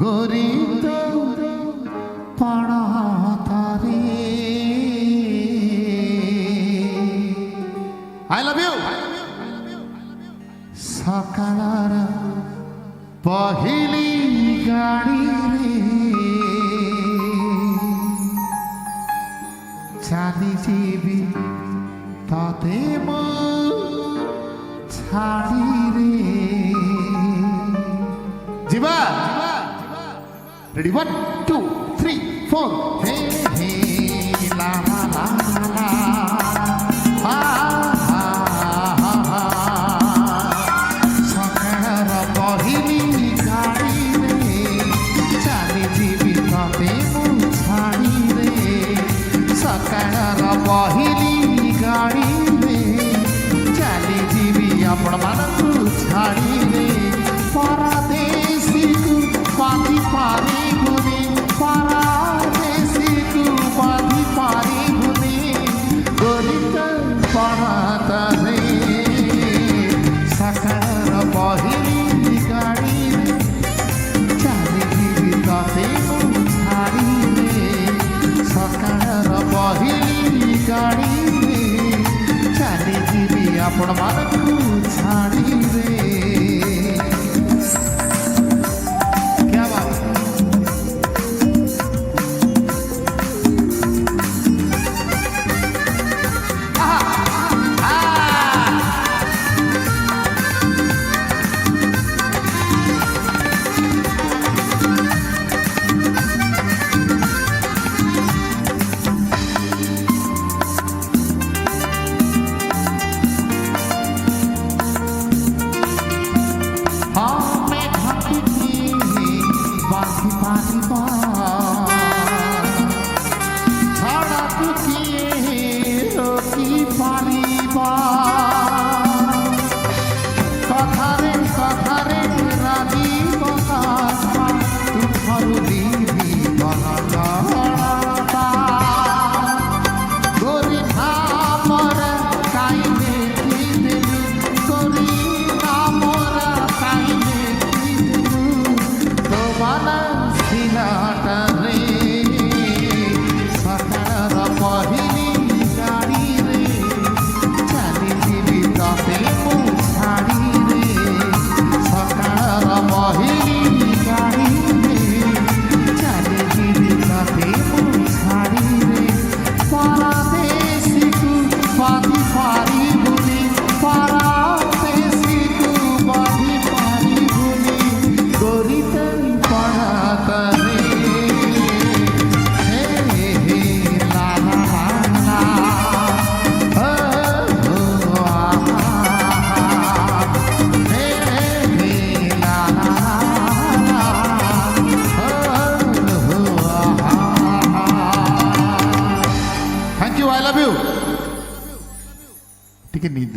গরিত পাড়াতারে I love you সকালার পহিলি গাড়ি রে চালি যাবি তাতে মো ছাড়ি রে জিবা ready 1 2 3 4 hey hey la la la la ha ha ha সকার পহিলি গাড়ি রে চালি যাবি তাতে মো ছাড়ি রে সকার পহিলি গাড়ি রে চালি যাবি আপন মানকু ছাড়ি রে পরদেশীকু বাঁধি পারি গুনি পরদেশীকু বাঁধি পারি গুনি গরিত পড়াতারে সকার পহিলি গাড়ি রে চালি যাবি তাতে মো ছাড়ি রে সকার পহিলি গাড়ি রে চালি যাবি আপন মানকু ছাড়ি রে I love you. Take a need.